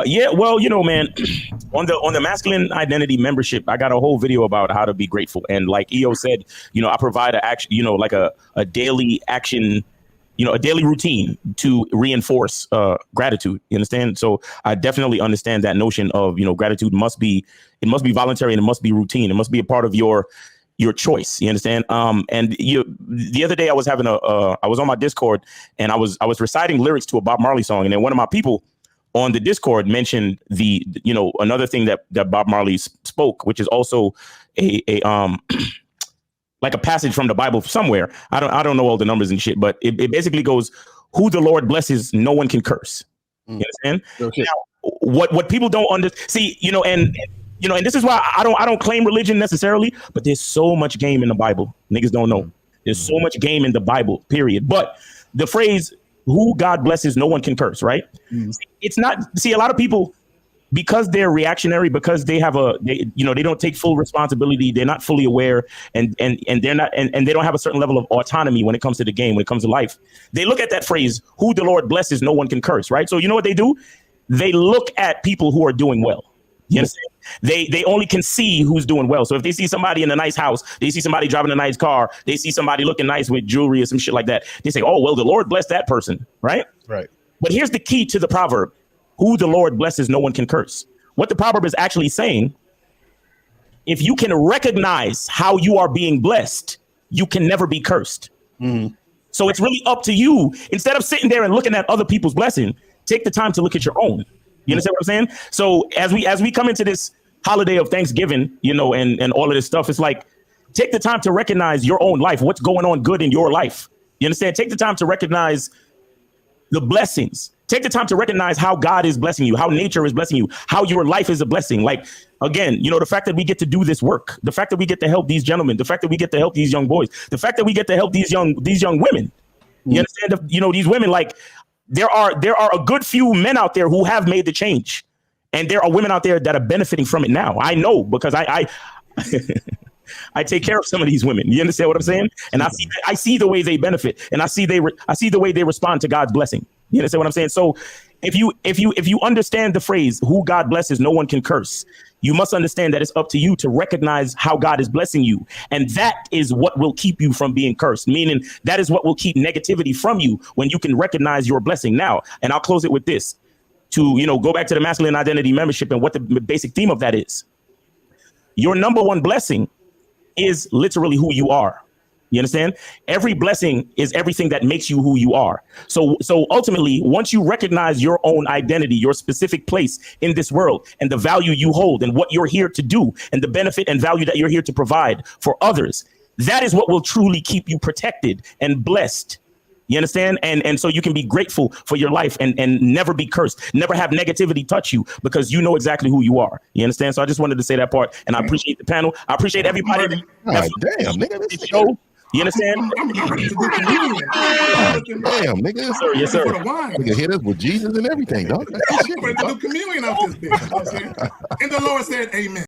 Yeah, well, man, on the masculine identity membership, I got a whole video about how to be grateful. And like EO said, I provide a action, like a daily action, a daily routine to reinforce gratitude. You understand? So I definitely understand that notion of, gratitude must be voluntary, and it must be routine. It must be a part of your choice. You understand? And the other day I was having I was on my Discord, and I was reciting lyrics to a Bob Marley song, and then one of my people on the Discord mentioned another thing that Bob Marley spoke, which is also a like a passage from the Bible somewhere. I don't know all the numbers and shit, but it basically goes, "Who the Lord blesses, no one can curse." You understand? Okay. Now, what people don't see, and this is why I don't claim religion necessarily, but there's so much game in the Bible. Niggas don't know. There's so much game in the Bible, period. But the phrase, "Who God blesses, no one can curse," right? It's not, a lot of people, because they're reactionary, because they have they don't take full responsibility, they're not fully aware, and they're not, and they don't have a certain level of autonomy when it comes to the game, when it comes to life. They look at that phrase, "Who the Lord blesses, no one can curse," right? So you know what they do? They look at people who are doing well. You understand? They only can see who's doing well. So if they see somebody in a nice house, they see somebody driving a nice car, they see somebody looking nice with jewelry or some shit like that, they say, "Oh, well, the Lord bless that person," right? Right. But here's the key to the proverb: "Who the Lord blesses, no one can curse." What the proverb is actually saying, if you can recognize how you are being blessed, you can never be cursed. So it's really up to you. Instead of sitting there and looking at other people's blessing, take the time to look at your own. You understand what I'm saying? So as we come into this holiday of Thanksgiving, and all of this stuff, it's like, take the time to recognize your own life, what's going on good in your life. You understand? Take the time to recognize the blessings. Take the time to recognize how God is blessing you, how nature is blessing you, how your life is a blessing. Like, again, the fact that we get to do this work, the fact that we get to help these gentlemen, the fact that we get to help these young boys, the fact that we get to help these young women. You understand? These women, like, there are a good few men out there who have made the change, and there are women out there that are benefiting from it now. I know, because I I take care of some of these women. You understand what I'm saying? And I see the way they benefit, and I see the way they respond to God's blessing. You understand what I'm saying? So if you understand the phrase, "Who God blesses, no one can curse," you must understand that it's up to you to recognize how God is blessing you. And that is what will keep you from being cursed, meaning that is what will keep negativity from you, when you can recognize your blessing now. And I'll close it with this, to, go back to the masculine identity membership and what the basic theme of that is. Your number one blessing is literally who you are. You understand? Every blessing is everything that makes you who you are. So ultimately, once you recognize your own identity, your specific place in this world, and the value you hold, and what you're here to do, and the benefit and value that you're here to provide for others, that is what will truly keep you protected and blessed. You understand? And so you can be grateful for your life, and never be cursed, never have negativity touch you, because you know exactly who you are. You understand? So I just wanted to say that part, and I appreciate the panel. I appreciate everybody. Damn, nigga, this show. You understand? I'm ready to do communion. Damn, nigga. Yes, sir. Nigga hit us with Jesus and everything, dog. I'm ready to do communion off this bitch. And the Lord said, "Amen."